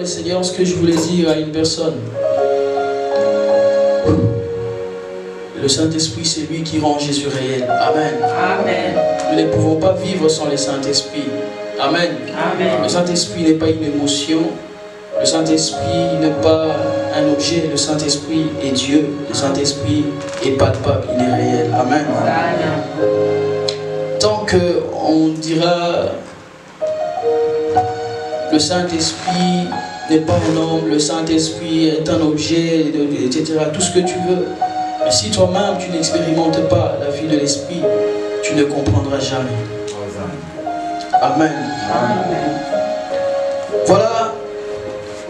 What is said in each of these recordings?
Seigneur, ce que je voulais dire à une personne. Le Saint-Esprit, c'est lui qui rend Jésus réel. Amen. Amen. Nous ne pouvons pas vivre sans le Saint-Esprit. Amen. Amen. Le Saint-Esprit n'est pas une émotion. Le Saint-Esprit n'est pas un objet. Le Saint-Esprit est Dieu. Le Saint-Esprit est palpable. Il est réel. Amen. Amen. Tant qu'on dira le Saint-Esprit n'est pas un homme, le Saint-Esprit est un objet, etc. Tout ce que tu veux. Mais si toi-même tu n'expérimentes pas la vie de l'Esprit, tu ne comprendras jamais. Amen. Amen. Voilà,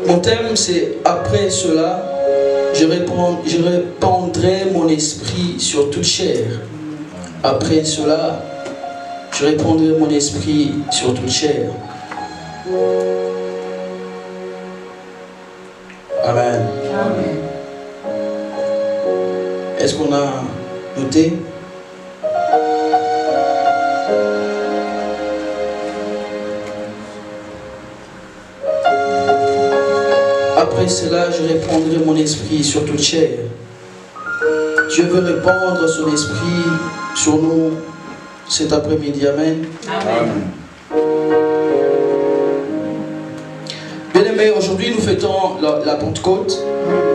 mon thème c'est après cela, je répandrai mon esprit sur toute chair. Après cela, je répandrai mon esprit sur toute chair. Amen. Amen. Est-ce qu'on a noté? Après cela, je répandrai mon esprit sur toute chair. Dieu veut répandre son esprit sur nous cet après-midi. Amen. Amen. Bien-aimés, aujourd'hui nous fêtons la Pentecôte.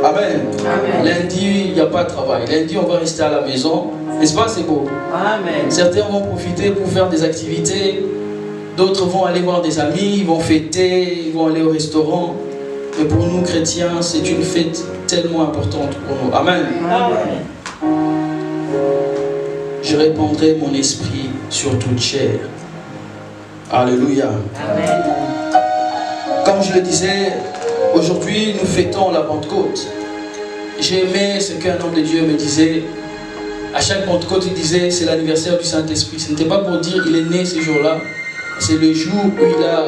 Amen. Amen. Lundi, il n'y a pas de travail. Lundi, on va rester à la maison. N'est-ce pas, c'est beau? Amen. Certains vont profiter pour faire des activités. D'autres vont aller voir des amis, ils vont fêter, ils vont aller au restaurant. Mais pour nous, chrétiens, c'est une fête tellement importante pour nous. Amen. Amen. Je répandrai mon esprit sur toute chair. Alléluia. Amen. Comme je le disais, aujourd'hui, nous fêtons la Pentecôte. J'ai aimé ce qu'un homme de Dieu me disait. À chaque Pentecôte, il disait, c'est l'anniversaire du Saint-Esprit. Ce n'était pas pour dire il est né ce jour-là. C'est le jour où il a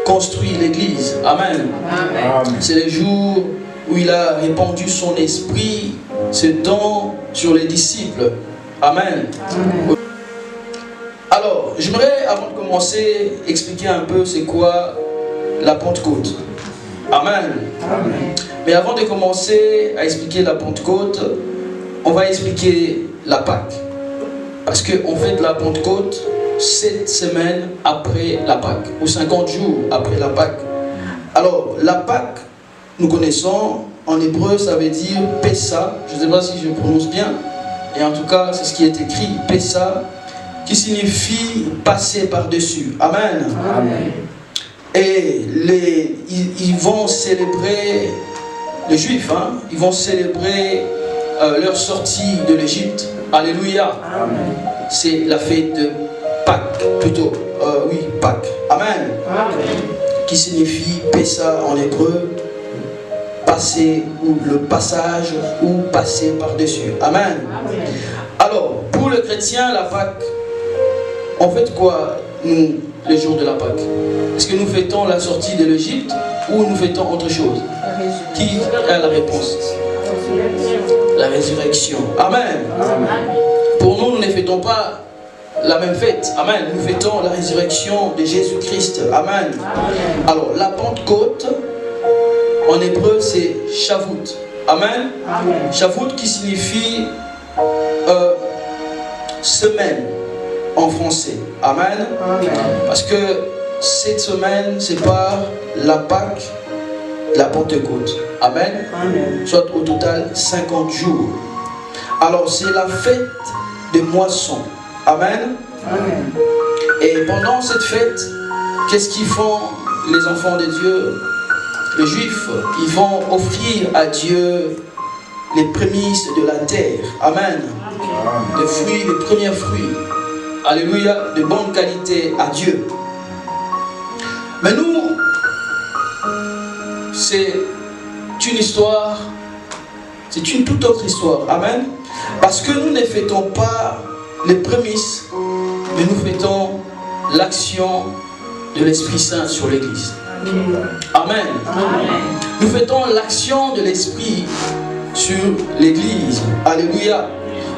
construit l'Église. Amen. Amen. C'est le jour où il a répandu son esprit, ce don sur les disciples. Amen. Amen. Alors, j'aimerais, avant de commencer, expliquer un peu c'est quoi la Pentecôte. Amen. Amen. Mais avant de commencer à expliquer la Pentecôte, on va expliquer la Pâque. Parce qu'on fête la Pentecôte 7 semaines après la Pâque, ou 50 jours après la Pâque. Alors, la Pâque, nous connaissons, en hébreu, ça veut dire Pessa. Je ne sais pas si je prononce bien. Et en tout cas, c'est ce qui est écrit, Pessa, qui signifie passer par-dessus. Amen. Amen. Et ils vont célébrer, les Juifs, ils vont célébrer leur sortie de l'Égypte. Alléluia. Amen. C'est la fête de Pâques, plutôt. Oui, Pâques. Amen. Amen. Qui signifie Pessa en hébreu, passer, ou le passage, ou passer par-dessus. Amen. Amen. Alors, pour le chrétien, la Pâque, on fête quoi, nous, les jours de la Pâque? Est-ce que nous fêtons la sortie de l'Égypte ou nous fêtons autre chose? Qui a la réponse? La résurrection. Amen. Amen. Pour nous, nous ne fêtons pas la même fête. Amen. Nous fêtons la résurrection de Jésus-Christ. Amen. Amen. Alors, la Pentecôte, en hébreu, c'est Shavuot. Amen. Amen. Shavuot qui signifie semaine en français. Amen. Amen. Parce que cette semaine, c'est par la Pâque, la Pentecôte. Amen. Amen. Soit au total 50 jours. Alors, c'est la fête de moisson. Amen. Amen. Et pendant cette fête, qu'est-ce qu'ils font les enfants de Dieu? Les Juifs, ils vont offrir à Dieu les prémices de la terre. Amen. Des fruits, les premiers fruits. Alléluia, de bonne qualité à Dieu. Mais nous, c'est une histoire, c'est une toute autre histoire. Amen. Parce que nous ne fêtons pas les prémices, mais nous fêtons l'action de l'Esprit Saint sur l'Église. Amen. Amen. Nous fêtons l'action de l'Esprit sur l'Église. Alléluia.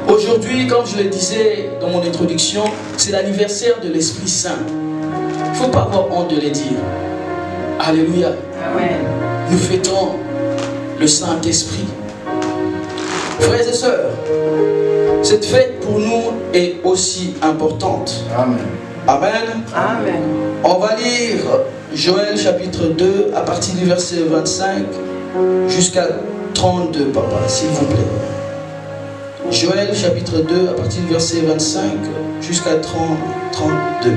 Aujourd'hui, comme je le disais dans mon introduction, c'est l'anniversaire de l'Esprit Saint. Il ne faut pas avoir honte de le dire. Alléluia. Amen. nous fêtons le Saint-Esprit. Frères et sœurs, cette fête pour nous est aussi importante. Amen. Amen. Amen. On va lire Joël chapitre 2 à partir du verset 25 jusqu'à 32, papa, s'il vous plaît. Joël chapitre 2 à partir du verset 25 jusqu'à 32.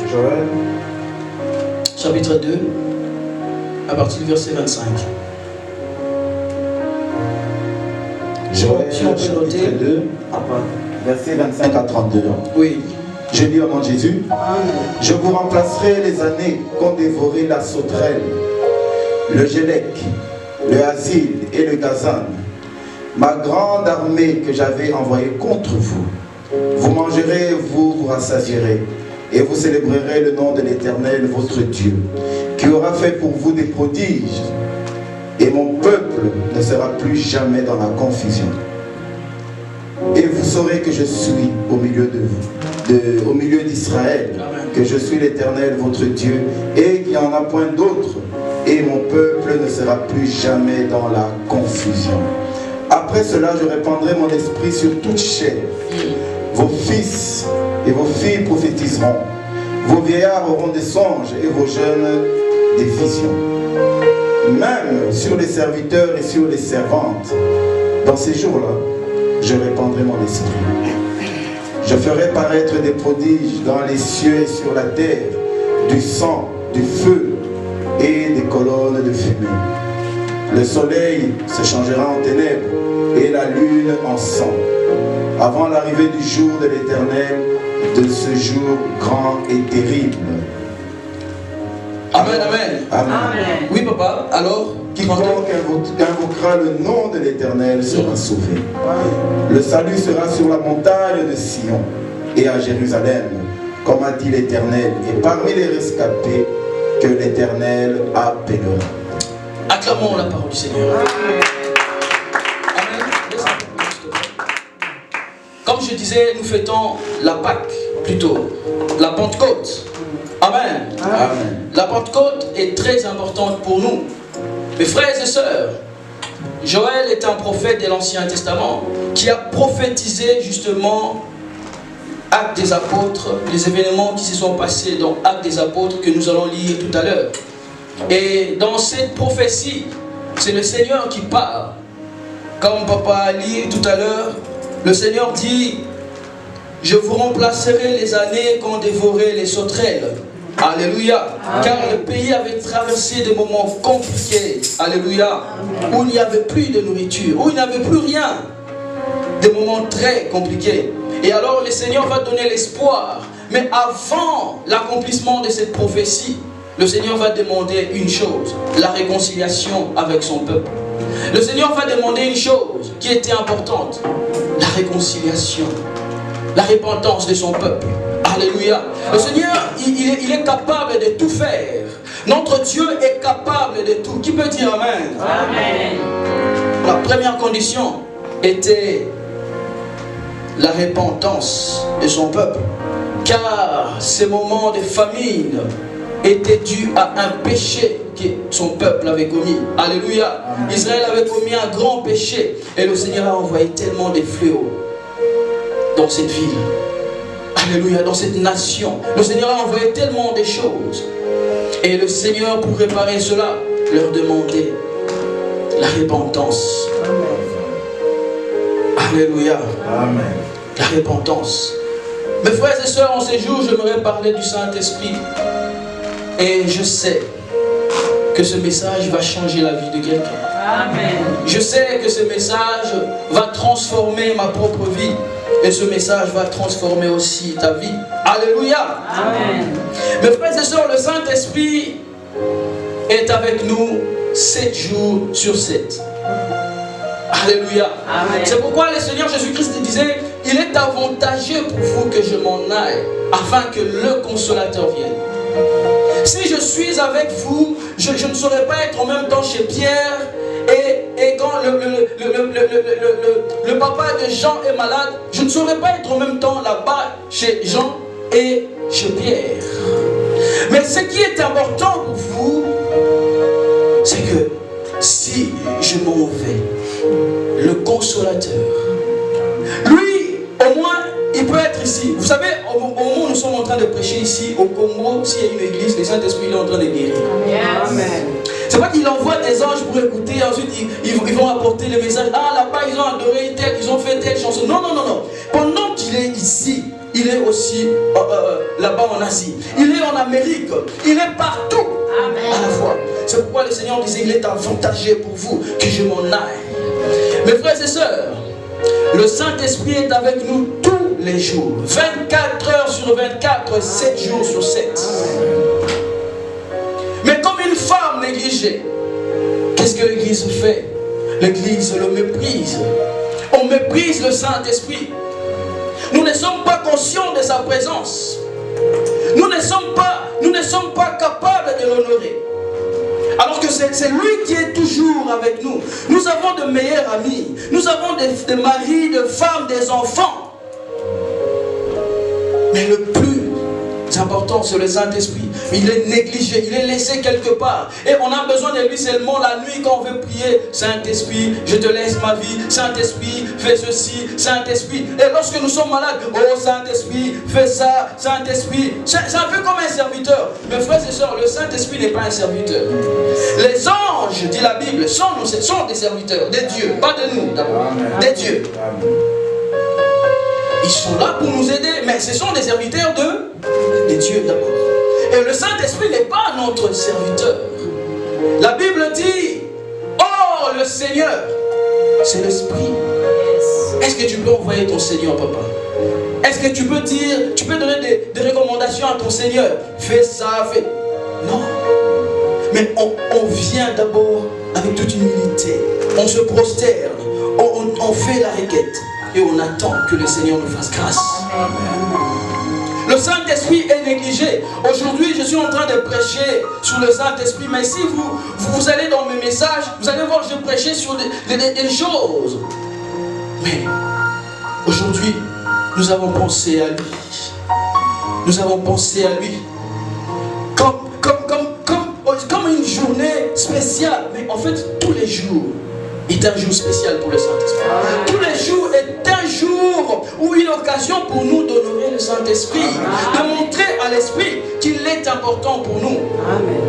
Joël chapitre 2 à partir du verset 25. Joël Si on peut noter. chapitre 2, verset 25 à 32. Oui. Je lis au nom de Jésus. Je vous remplacerai les années qu'ont dévoré la sauterelle, le gélec, le asile et le gazan, ma grande armée que j'avais envoyée contre vous. Vous mangerez, vous rassasierez, et vous célébrerez le nom de l'Éternel, votre Dieu, qui aura fait pour vous des prodiges, et mon peuple ne sera plus jamais dans la confusion. Et vous saurez que je suis au milieu de vous, au milieu d'Israël, que je suis l'Éternel, votre Dieu, et qu'il n'y en a point d'autre, et mon peuple ne sera plus jamais dans la confusion. Après cela, je répandrai mon esprit sur toute chair. Vos fils et vos filles prophétiseront, vos vieillards auront des songes, et vos jeunes des visions. Même sur les serviteurs et sur les servantes, dans ces jours-là, je répandrai mon esprit. Je ferai paraître des prodiges dans les cieux et sur la terre, du sang, du feu et des colonnes de fumée. Le soleil se changera en ténèbres et la lune en sang, avant l'arrivée du jour de l'Éternel, de ce jour grand et terrible. Amen, amen. Amen. Oui, papa, alors, Quiconque invoquera le nom de l'Éternel sera sauvé. Le salut sera sur la montagne de Sion et à Jérusalem, comme a dit l'Éternel, et parmi les rescapés que l'Éternel appellera. acclamons la parole du Seigneur. Amen. Comme je disais, nous fêtons la Pâque, plutôt, la Pentecôte. Amen. Amen. La Pentecôte est très importante pour nous. Mes frères et sœurs, Joël est un prophète de l'Ancien Testament qui a prophétisé justement Actes des Apôtres, les événements qui se sont passés dans Actes des Apôtres que nous allons lire tout à l'heure. Et dans cette prophétie, c'est le Seigneur qui parle. Comme papa a lu tout à l'heure, le Seigneur dit: je vous remplacerai les années qu'ont dévoré les sauterelles. Alléluia. Car le pays avait traversé des moments compliqués. Alléluia. Où il n'y avait plus de nourriture, où il n'y avait plus rien. Des moments très compliqués. Et alors le Seigneur va donner l'espoir. Mais avant l'accomplissement de cette prophétie, le Seigneur va demander une chose: la réconciliation avec son peuple. Le Seigneur va demander une chose qui était importante: la réconciliation, la repentance de son peuple. Alléluia. Le Seigneur, il est capable de tout faire. Notre Dieu est capable de tout. Qui peut dire Amen? Amen. La première condition était la repentance de son peuple. Car ces moments de famine étaient dus à un péché que son peuple avait commis. Alléluia. Israël avait commis un grand péché. Et le Seigneur a envoyé tellement de fléaux dans cette ville. Alléluia, dans cette nation. Le Seigneur a envoyé tellement de choses. Et le Seigneur, pour réparer cela, leur demandait la repentance. Alléluia. Amen. La repentance. Mes frères et sœurs, en ces jours, j'aimerais parler du Saint-Esprit. Et je sais que ce message va changer la vie de quelqu'un. Amen. Je sais que ce message va transformer ma propre vie. Et ce message va transformer aussi ta vie. Alléluia. Amen. Mes frères et sœurs, le Saint-Esprit est avec nous 7 jours sur 7. Alléluia. Amen. C'est pourquoi le Seigneur Jésus-Christ disait: il est avantageux pour vous que je m'en aille, afin que le Consolateur vienne. Si je suis avec vous, je ne saurais pas être en même temps chez Pierre et quand le papa de Jean est malade, je ne saurais pas être en même temps là-bas chez Jean et chez Pierre. Mais ce qui est important pour vous, c'est que si je m'en vais, le consolateur, lui, au moins, il peut être ici. Vous savez, au moment où nous sommes en train de prêcher ici, au Congo, s'il y a une église, le Saint-Esprit est en train de guérir. Amen. C'est pas qu'il envoie des anges pour écouter, ensuite ils vont apporter le message. Ah, là-bas, ils ont adoré tel, ils ont fait telle chanson. Non, non, non, non. Pendant qu'il est ici, il est aussi là-bas en Asie. Il est en Amérique. Il est partout. Amen. À la fois. C'est pourquoi le Seigneur disait, il est avantagé pour vous que je m'en aille. Mes frères et sœurs, le Saint-Esprit est avec nous tous les jours. 24 heures sur 24, 7 jours sur 7. Mais comme une femme négligée, qu'est-ce que l'Église fait? L'Église le méprise. On méprise le Saint-Esprit. Nous ne sommes pas conscients de sa présence. Nous ne sommes pas capables de l'honorer. Alors que c'est lui qui est toujours avec nous. Nous avons de meilleurs amis. Nous avons des maris, des femmes, des enfants. Mais le plus important, c'est le Saint-Esprit. Il est négligé, il est laissé quelque part. Et on a besoin de lui seulement la nuit quand on veut prier. Saint-Esprit, je te laisse ma vie. Saint-Esprit, fais ceci. Saint-Esprit. Et lorsque nous sommes malades, oh Saint-Esprit, fais ça. Saint-Esprit. C'est un peu comme un serviteur. Mes frères et sœurs, le Saint-Esprit n'est pas un serviteur. Les anges, dit la Bible, sont des serviteurs, des dieux. Pas de nous d'abord, des dieux. Ils sont là pour nous aider, mais ce sont des serviteurs des dieux d'abord. Et le Saint-Esprit n'est pas notre serviteur. La Bible dit, oh le Seigneur, c'est l'Esprit. Est-ce que tu peux envoyer ton Seigneur, papa? Est-ce que tu peux donner des recommandations à ton Seigneur? Fais ça, fais... Non. Mais on vient d'abord avec toute humilité. On se prosterne. On fait la requête. Et on attend que le Seigneur nous fasse grâce. Le Saint-Esprit est négligé. Aujourd'hui, je suis en train de prêcher sur le Saint-Esprit. Mais si vous allez dans mes messages, vous allez voir que je prêchais sur des choses. Mais aujourd'hui, nous avons pensé à lui. Nous avons pensé à lui. Comme une journée spéciale. Mais en fait, tous les jours est un jour spécial pour le Saint-Esprit. Tous les jours est un jour ou une occasion pour nous d'honorer le Saint-Esprit, de montrer à l'Esprit qu'il est important pour nous. Amen.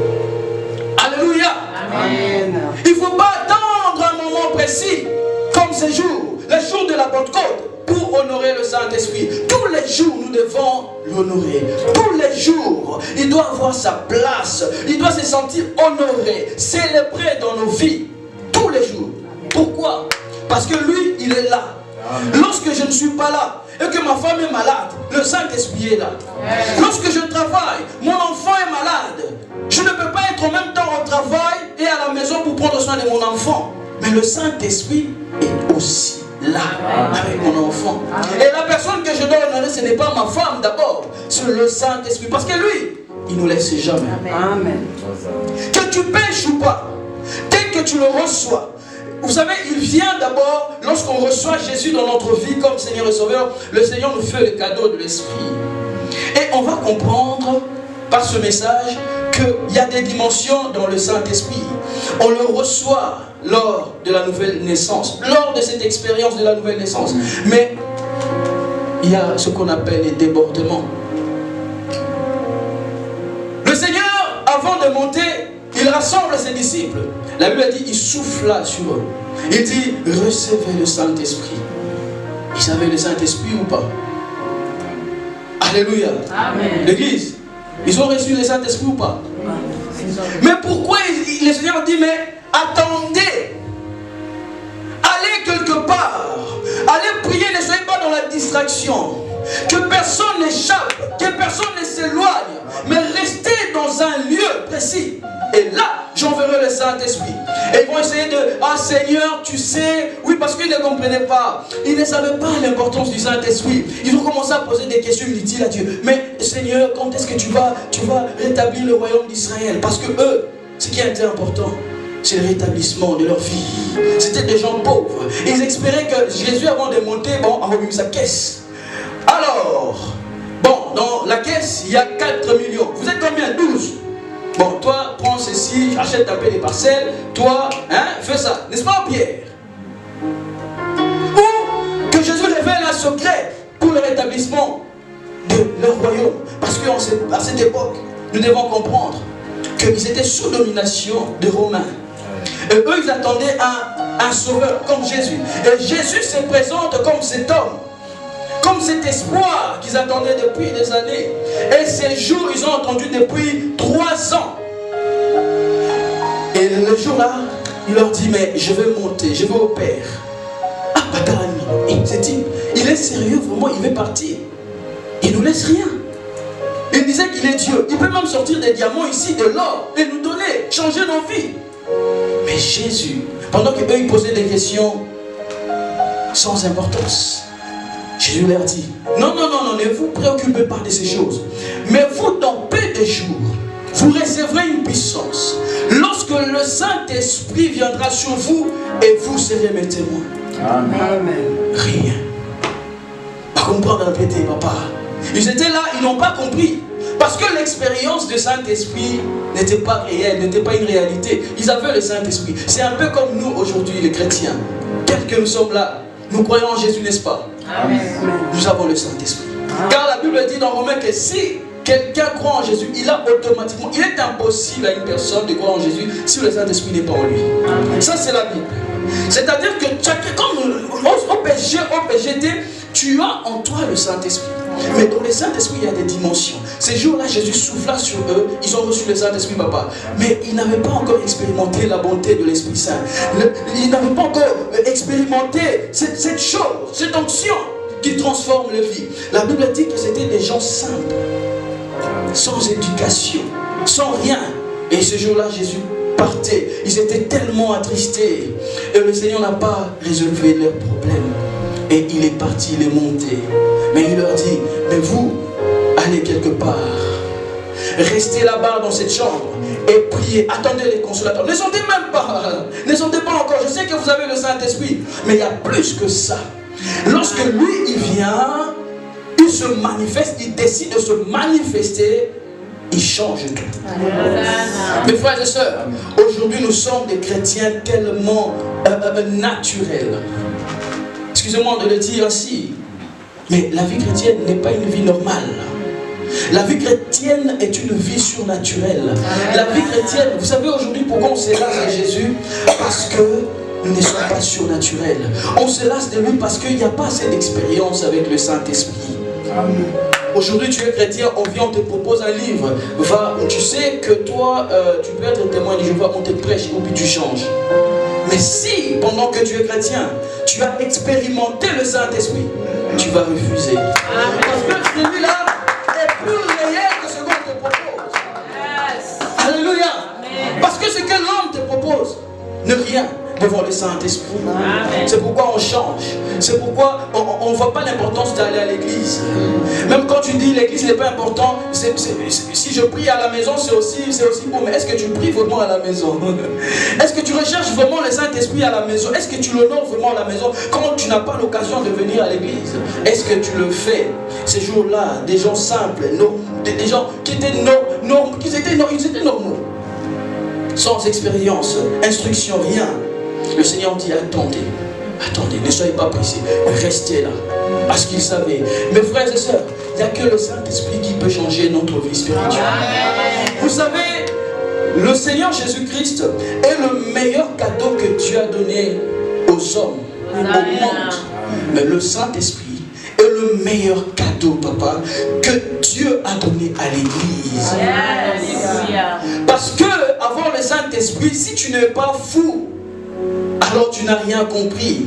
Alléluia. Amen. Il ne faut pas attendre un moment précis comme ce jour, le jour de la Pentecôte, pour honorer le Saint-Esprit. Tous les jours, nous devons l'honorer. Tous les jours, il doit avoir sa place. Il doit se sentir honoré, célébré dans nos vies. Tous les jours. Pourquoi? Parce que lui, il est là. Amen. Lorsque je ne suis pas là et que ma femme est malade, le Saint-Esprit est là. Amen. Lorsque je travaille, mon enfant est malade, je ne peux pas être en même temps au travail et à la maison pour prendre soin de mon enfant. Mais le Saint-Esprit est aussi là. Amen. Avec mon enfant. Amen. Et la personne que je dois honorer, ce n'est pas ma femme d'abord, c'est le Saint-Esprit. Parce que lui, il ne nous laisse jamais. Amen. Que tu pêches ou pas, dès que tu le reçois, vous savez, il vient d'abord, lorsqu'on reçoit Jésus dans notre vie comme Seigneur et Sauveur, le Seigneur nous fait le cadeau de l'Esprit. Et on va comprendre par ce message qu'il y a des dimensions dans le Saint-Esprit. On le reçoit lors de la nouvelle naissance, lors de cette expérience de la nouvelle naissance. Mais il y a ce qu'on appelle les débordements. Le Seigneur, avant de monter, il rassemble ses disciples. La Bible a dit, il souffla sur eux. Il dit, recevez le Saint-Esprit. Ils avaient le Saint-Esprit ou pas? Alléluia. Amen. L'église, ils ont reçu le Saint-Esprit ou pas? Mais pourquoi le Seigneur dit, mais attendez. Allez quelque part. Allez prier, ne soyez pas dans la distraction. Que personne n'échappe, que personne ne s'éloigne. Mais restez dans un lieu précis. Et là, j'enverrai le Saint-Esprit. Et ils vont essayer de... Ah Seigneur, tu sais... Oui, parce qu'ils ne comprenaient pas. Ils ne savaient pas l'importance du Saint-Esprit. Ils ont commencé à poser des questions inutiles à Dieu. Mais Seigneur, quand est-ce que tu vas rétablir le royaume d'Israël? Parce que eux, ce qui était important, c'est le rétablissement de leur vie. C'était des gens pauvres. Ils espéraient que Jésus, avant de monter, bon, a remis sa caisse. Alors, bon, dans la caisse, il y a 4 millions. Vous êtes combien? 12. Bon, toi, prends ceci, achète un peu les parcelles. Toi, fais ça. N'est-ce pas, Pierre? Ou que Jésus révèle un secret pour le rétablissement de leur royaume. Parce qu'à cette époque, nous devons comprendre qu'ils étaient sous domination des Romains. Et eux, ils attendaient un sauveur comme Jésus. Et Jésus se présente comme cet homme, comme cet espoir qu'ils attendaient depuis des années. Et ces jours, ils ont attendu depuis 3 ans. Et le jour-là, il leur dit, mais je vais monter, je vais au Père. Ah, il s'est dit, il est sérieux, vraiment, il veut partir. Il ne nous laisse rien. Il disait qu'il est Dieu. Il peut même sortir des diamants ici, de l'or, et nous donner, changer nos vies. Mais Jésus, pendant qu'eux ils posaient des questions sans importance, Jésus leur dit, non, ne vous préoccupez pas de ces choses. Mais vous, dans peu de jours, vous recevrez une puissance. Lorsque le Saint-Esprit viendra sur vous, et vous serez mes témoins. Amen. Rien. Pas comprendre, répéter, papa. Ils étaient là, ils n'ont pas compris. Parce que l'expérience du Saint-Esprit n'était pas réelle, n'était pas une réalité. Ils avaient le Saint-Esprit. C'est un peu comme nous aujourd'hui, les chrétiens. Tels que nous sommes là, nous croyons en Jésus, n'est-ce pas? Amen. Nous avons le Saint-Esprit. Car la Bible dit dans Romains que si quelqu'un croit en Jésus, il a automatiquement, il est impossible à une personne de croire en Jésus si le Saint-Esprit n'est pas en lui. Amen. Ça, c'est la Bible. C'est-à-dire que chacun, comme au PGT, tu as en toi le Saint-Esprit. Mais dans le Saint-Esprit, il y a des dimensions. Ces jours-là, Jésus souffla sur eux. Ils ont reçu le Saint-Esprit, papa. Mais ils n'avaient pas encore expérimenté la bonté de l'Esprit Saint. Ils n'avaient pas encore expérimenté cette chose, cette onction qui transforme la vie. La Bible dit que c'était des gens simples, sans éducation, sans rien. Et ce jour-là, Jésus partait. Ils étaient tellement attristés. Et le Seigneur n'a pas résolu leurs problèmes. Et il est parti, il est monté. Mais il leur dit, mais vous, allez quelque part. Restez là-bas dans cette chambre et priez. Attendez les consolateurs. Ne sentez même pas. Ne sentez pas encore. Je sais que vous avez le Saint-Esprit. Mais il y a plus que ça. Lorsque lui, il vient, il se manifeste, il décide de se manifester, il change tout. Mes frères et sœurs, aujourd'hui nous sommes des chrétiens tellement naturels. Excusez-moi de le dire ainsi, mais la vie chrétienne n'est pas une vie normale. La vie chrétienne est une vie surnaturelle. La vie chrétienne, vous savez aujourd'hui pourquoi on se lasse à Jésus? Parce que nous ne sommes pas surnaturels. On se lasse de lui parce qu'il n'y a pas assez d'expérience avec le Saint-Esprit. Aujourd'hui tu es chrétien, on vient, on te propose un livre. Va, tu sais que toi, tu peux être témoin de Jéhovah, on te prêche et puis tu changes. Mais si, pendant que tu es chrétien, tu as expérimenté le Saint-Esprit, tu vas refuser. Parce que celui-là est plus réel que ce qu'on te propose. Yes. Alléluia. Amen. Parce que ce que l'homme te propose n'est rien devant le Saint-Esprit. C'est pourquoi on change. C'est pourquoi on ne voit pas l'importance d'aller à l'église. Même quand tu dis l'église n'est pas important, si je prie à la maison, c'est aussi bon. Mais est-ce que tu pries vraiment à la maison? Est-ce que tu recherches vraiment le Saint-Esprit à la maison? Est-ce que tu l'honores vraiment à la maison quand tu n'as pas l'occasion de venir à l'église? Est-ce que tu le fais? Ces jours-là, des gens simples, des gens qui étaient normaux, sans expérience, instruction, rien. Le Seigneur dit, attendez, ne soyez pas pressés, restez là. Parce qu'il savait. Mes frères et sœurs, il n'y a que le Saint-Esprit qui peut changer notre vie spirituelle. Vous savez, le Seigneur Jésus-Christ est le meilleur cadeau que Dieu a donné aux hommes, au monde. Mais le Saint-Esprit est le meilleur cadeau, papa, que Dieu a donné à l'Église. Parce que avant le Saint-Esprit, si tu n'es pas fou, alors tu n'as rien compris.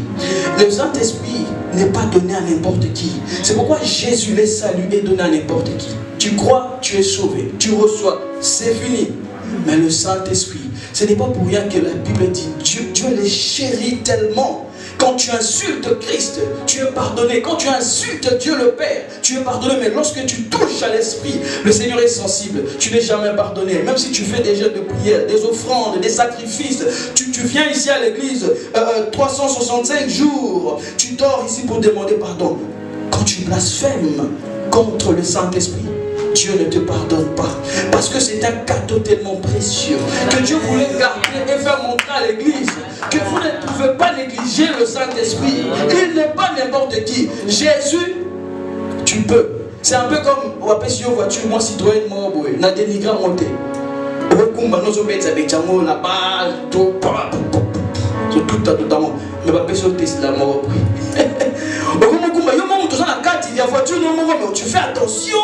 Le Saint-Esprit n'est pas donné à n'importe qui. C'est pourquoi Jésus les salue et donne à n'importe qui. Tu crois, tu es sauvé. Tu reçois, c'est fini. Mais le Saint-Esprit, ce n'est pas pour rien que la Bible dit Dieu les chérit tellement Quand tu insultes Christ, tu es pardonné. Quand tu insultes Dieu le Père, tu es pardonné. Mais lorsque tu touches à l'Esprit, le Seigneur est sensible. Tu n'es jamais pardonné. Même si tu fais des jeux de prière, des offrandes, des sacrifices, tu viens ici à l'église 365 jours. Tu dors ici pour demander pardon. Quand tu blasphèmes contre le Saint-Esprit, Dieu ne te pardonne pas. Parce que c'est un cadeau tellement précieux que Dieu voulait garder et faire montrer à l'église que vous ne pouvez pas négliger le Saint-Esprit. Il n'est pas n'importe qui. Jésus, tu peux. C'est un peu comme on appelle sur une voiture, moi citoyen, moi, on a dénigré à monter. Mais pas personne Tesla mort. Tu fais attention,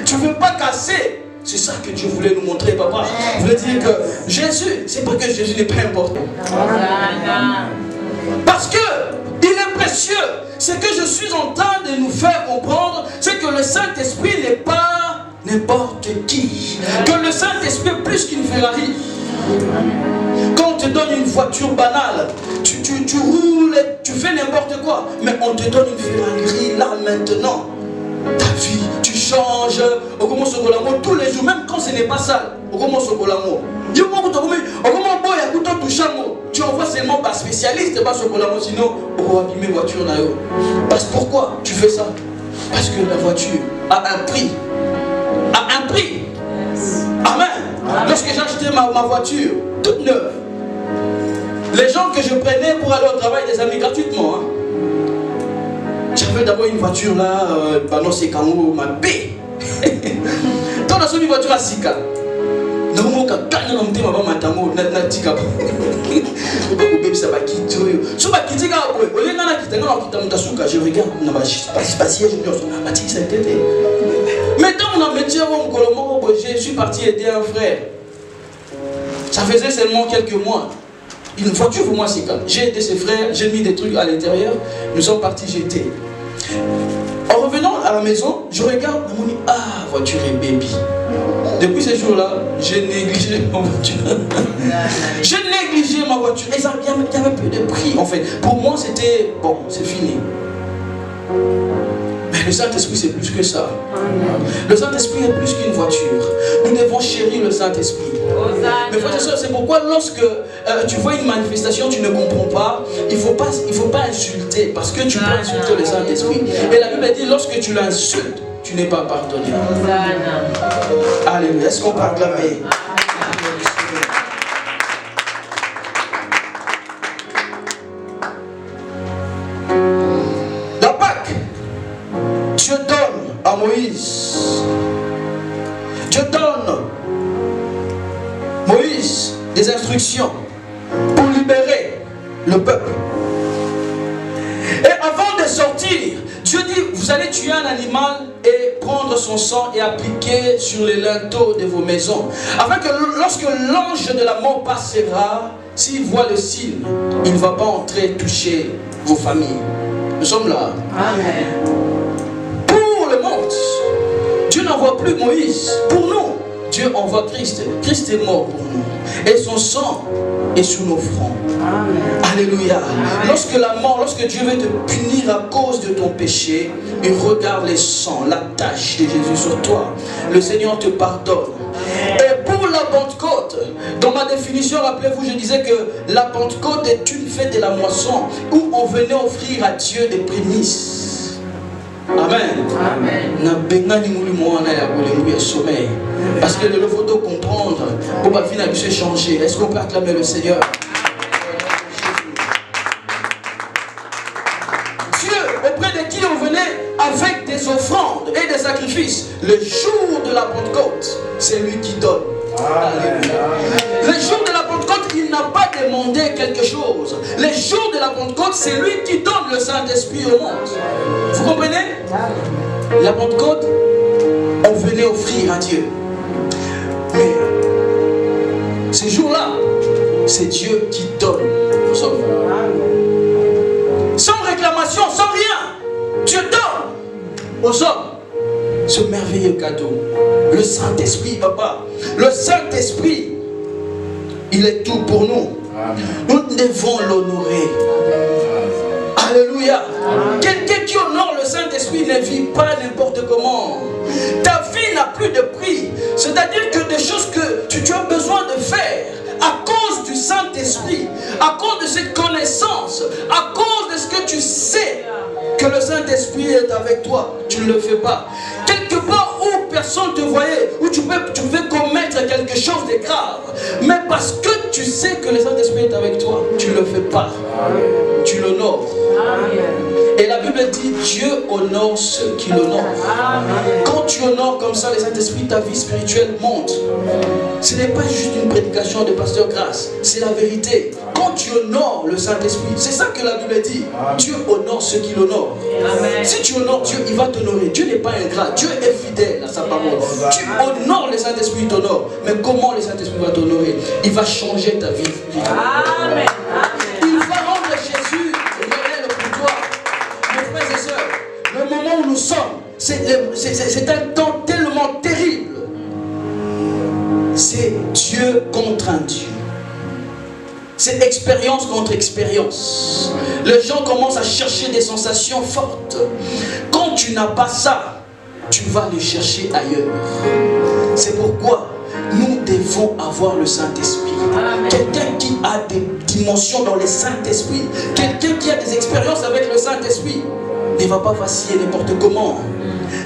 tu ne veux pas casser. C'est ça que Dieu voulait nous montrer, papa. Il voulait dire que Jésus, c'est pas que Jésus n'est pas important. Parce que il est précieux. Ce que je suis en train de nous faire comprendre, c'est que le Saint-Esprit n'est pas n'importe qui. Que le Saint-Esprit est plus qu'une Ferrari. Quand on te donne une voiture banale, tu roules, tu fais n'importe quoi, mais on te donne une Ferrari là maintenant. Ta vie, tu changes, on commence au colamo tous les jours, même quand ce n'est pas sale, on commence au colamo. Tu envoies seulement par spécialiste, pas au colamo, sinon on va abîmer la voiture. Parce que pourquoi tu fais ça? Parce que la voiture a un prix. A un prix. Amen. Lorsque j'ai acheté ma voiture toute neuve, les gens que je prenais pour aller au travail, des amis gratuitement, hein. J'avais d'abord une voiture là, c'est Kango, ma B. Quand on a une voiture à Sika, je regarde, maintenant on a métier je suis parti aider un frère. Ça faisait seulement quelques mois. Une voiture pour moi c'est quand j'ai aidé ses frères, j'ai mis des trucs à l'intérieur, nous sommes partis jeter. En revenant à la maison, je regarde, on me dit ah, voiture et baby. Depuis ce jour-là, j'ai négligé ma voiture. J'ai négligé ma voiture. Et ça, il n'y avait plus de prix en fait. Pour moi c'était bon, c'est fini. Mais le Saint-Esprit c'est plus que ça. Le Saint-Esprit est plus qu'une voiture. Nous devons chérir le Saint-Esprit. Mais frères et sœurs, c'est pourquoi lorsque tu vois une manifestation, tu ne comprends pas, il ne faut pas insulter, parce que tu peux insulter le Saint-Esprit. Et la Bible dit, lorsque tu l'insultes, tu n'es pas pardonné. Alléluia. Est-ce qu'on peut acclamer? La Pâque, Dieu donne à Moïse. Dieu donne Moïse des instructions pour libérer le peuple. Et avant de sortir, Dieu dit, vous allez tuer un animal et prendre son sang et appliquer sur les linteaux de vos maisons. Afin que lorsque l'ange de la mort passera, s'il voit le signe, il ne va pas entrer toucher vos familles. Nous sommes là. Amen. Pour le monde, Dieu n'envoie plus Moïse. Pour nous, Dieu envoie Christ. Christ est mort pour nous. Et son sang est sur nos fronts. Amen. Alléluia. Amen. Lorsque Dieu veut te punir à cause de ton péché, il regarde les sangs, la tache de Jésus sur toi. Le Seigneur te pardonne. Et pour la Pentecôte, dans ma définition, rappelez-vous, je disais que la Pentecôte est une fête de la moisson où on venait offrir à Dieu des prémices. Amen. Amen. Parce que le faut comprendre pour ma vie n'a pu se changer. Est-ce qu'on peut acclamer le Seigneur? Dieu, auprès de qui on venait avec des offrandes et des sacrifices, le jour de la Pentecôte, c'est lui qui donne. Alléluia. Le jour de la Pentecôte, il n'a pas demandé quelque chose. Le jour de la Pentecôte, c'est lui qui donne le Saint-Esprit au monde. Vous comprenez? La Pentecôte, on venait offrir à Dieu. Mais ces jours-là, c'est Dieu qui donne aux hommes. Sans réclamation, sans rien. Dieu donne aux hommes ce merveilleux cadeau. Le Saint-Esprit, papa. Le Saint-Esprit, il est tout pour nous. Nous devons l'honorer. Alléluia. Quelqu'un qui honore le Saint-Esprit ne vit pas n'importe comment. Ta vie n'a plus de prix. C'est-à-dire que des choses que tu as besoin de faire à cause du Saint-Esprit, à cause de cette connaissance, à cause de ce que tu sais que le Saint-Esprit est avec toi, tu ne le fais pas. Quelque part où personne ne te voyait, où tu pouvais commettre quelque chose de grave, mais parce que tu sais que le Saint-Esprit est avec toi, tu ne le fais pas. Tu l'honores. Et la Bible dit, Dieu honore ceux qui l'honorent. Quand tu honores comme ça le Saint-Esprit, ta vie spirituelle monte. Ce n'est pas juste une prédication de pasteur Grâce, c'est la vérité. Quand tu honores le Saint-Esprit, c'est ça que la Bible dit. Dieu honore ceux qui l'honorent. Si tu honores Dieu, il va t'honorer. Dieu n'est pas ingrat, Dieu est fidèle à sa parole. Tu honores le Saint-Esprit, il t'honore. Mais comment le Saint-Esprit va t'honorer? Il va changer ta vie. Amen. Il va rendre Jésus réel pour toi. Mes frères et sœurs, le moment où nous sommes, c'est un temps tellement terrible. C'est Dieu contre un Dieu. C'est expérience contre expérience. Les gens commencent à chercher des sensations fortes. Quand tu n'as pas ça, tu vas les chercher ailleurs. C'est pourquoi nous devons avoir le Saint-Esprit. Quelqu'un qui a des dimensions dans le Saint-Esprit, quelqu'un qui a des expériences avec le Saint-Esprit, ne va pas vaciller n'importe comment,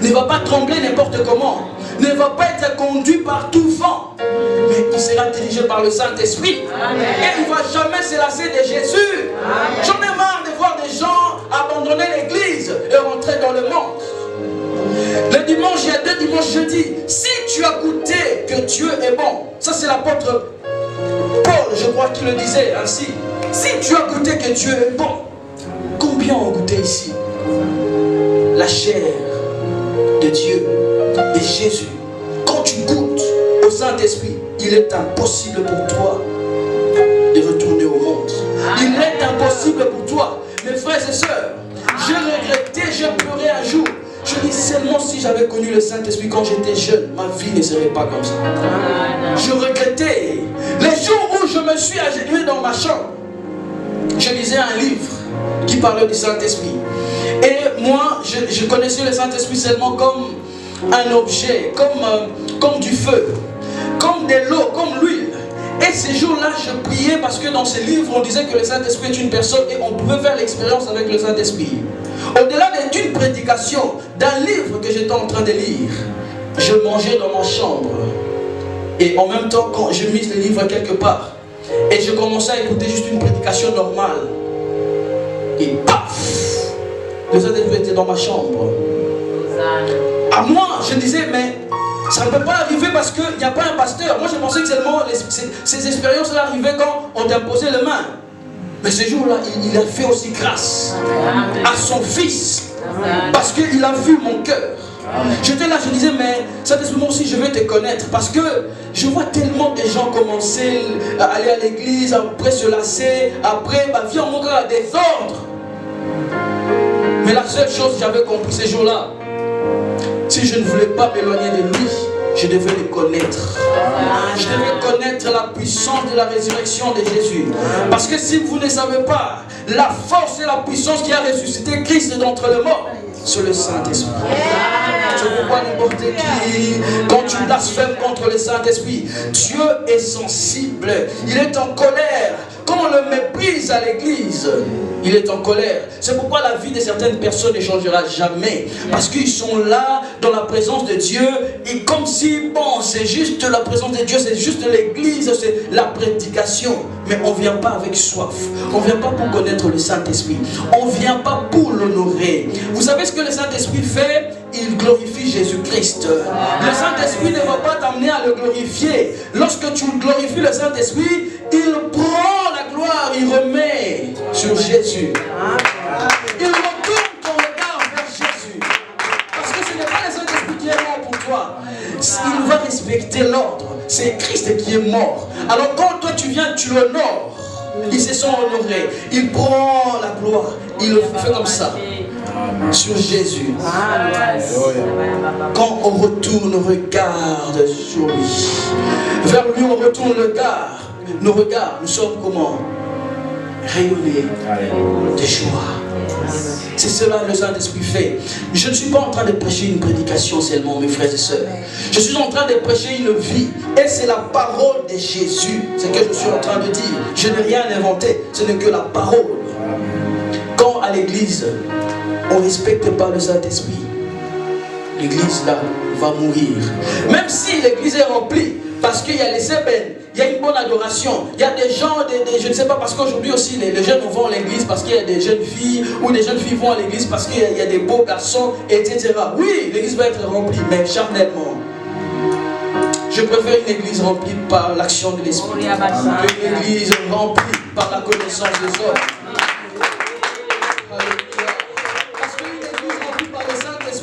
ne va pas trembler n'importe comment, ne va pas être conduit par tout vent, mais il sera dirigé par le Saint-Esprit. Et il ne va jamais se lasser de Jésus. J'en ai marre de voir des gens abandonner l'église et rentrer dans le monde. Le dimanche, il y a 2 dimanches, je dis, si tu as goûté que Dieu est bon, ça c'est l'apôtre Paul, je crois qu'il le disait ainsi. Si tu as goûté que Dieu est bon, combien ont goûté ici la chair de Dieu et Jésus? Quand tu goûtes au Saint-Esprit, il est impossible pour toi de retourner au monde. Il est impossible pour toi. Mes frères et sœurs, j'ai regretté, j'ai pleuré un jour. Je dis seulement si j'avais connu le Saint-Esprit quand j'étais jeune, ma vie ne serait pas comme ça. Je regrettais. Les jours où je me suis agenouillé dans ma chambre, je lisais un livre qui parlait du Saint-Esprit. Et moi, je connaissais le Saint-Esprit seulement comme un objet, comme du feu, comme de l'eau, comme l'huile. Et ces jours-là, je priais parce que dans ces livres, on disait que le Saint-Esprit est une personne et on pouvait faire l'expérience avec le Saint-Esprit. Au-delà d'une prédication, d'un livre que j'étais en train de lire, je mangeais dans ma chambre. Et en même temps, quand je mise le livre quelque part, et je commençais à écouter juste une prédication normale, et paf, le Saint-Esprit était dans ma chambre. À moi, je disais, mais ça ne peut pas arriver parce qu'il n'y a pas un pasteur. Moi, je pensais que seulement ces expériences-là arrivaient quand on t'imposait les mains. Mais ce jour-là, il a fait aussi grâce à son fils. Parce qu'il a vu mon cœur. J'étais là, je disais, mais Saint-Esprit, moi aussi, je veux te connaître. Parce que je vois tellement de gens commencer à aller à l'église, après se lasser, après, viens, mon gars, des ordres. Mais la seule chose que j'avais compris ces jours-là, si je ne voulais pas m'éloigner de lui, je devais le connaître. Je devais connaître la puissance de la résurrection de Jésus. Parce que si vous ne savez pas, la force et la puissance qui a ressuscité Christ d'entre les morts, c'est le Saint-Esprit. C'est pourquoi n'importe qui, quand tu blasphèmes contre le Saint-Esprit, Dieu est sensible. Il est en colère. Quand on le méprise à l'église, il est en colère. C'est pourquoi la vie de certaines personnes ne changera jamais. Parce qu'ils sont là dans la présence de Dieu. Et comme si, bon, c'est juste la présence de Dieu, c'est juste l'église, c'est la prédication. Mais on ne vient pas avec soif. On ne vient pas pour connaître le Saint-Esprit. On ne vient pas pour l'honorer. Vous savez ce que le Saint-Esprit fait? Il glorifie Jésus-Christ. Le Saint-Esprit ne va pas t'amener à le glorifier. Lorsque tu glorifies le Saint-Esprit, il prend la gloire, il remet sur Jésus. Il retourne ton regard vers Jésus. Parce que ce n'est pas le Saint-Esprit qui est mort pour toi. Il va respecter l'ordre. C'est Christ qui est mort. Alors quand toi tu viens, tu l'honores. Ils se sont honorés. Il prend la gloire. Il le fait comme ça. Sur Jésus. Quand on retourne, on regarde sur lui. Vers lui, on retourne le regard. Nos regards, nous sommes comment? Rayonnés de joie. C'est cela que le Saint-Esprit fait. Je ne suis pas en train de prêcher une prédication seulement, mes frères et sœurs. Je suis en train de prêcher une vie. Et c'est la parole de Jésus. C'est ce que je suis en train de dire. Je n'ai rien inventé. Ce n'est que la parole. Quand à l'église, on ne respecte pas le Saint-Esprit, l'église là va mourir. Même si l'église est remplie, parce qu'il y a les ébènes, il y a une bonne adoration, il y a des gens, je ne sais pas, parce qu'aujourd'hui aussi les jeunes vont à l'église parce qu'il y a des jeunes filles, ou des jeunes filles vont à l'église parce qu'il y a des beaux garçons, etc. Oui, l'église va être remplie, mais charnellement. Je préfère une église remplie par l'action de l'Esprit qu'une église remplie par la connaissance des hommes.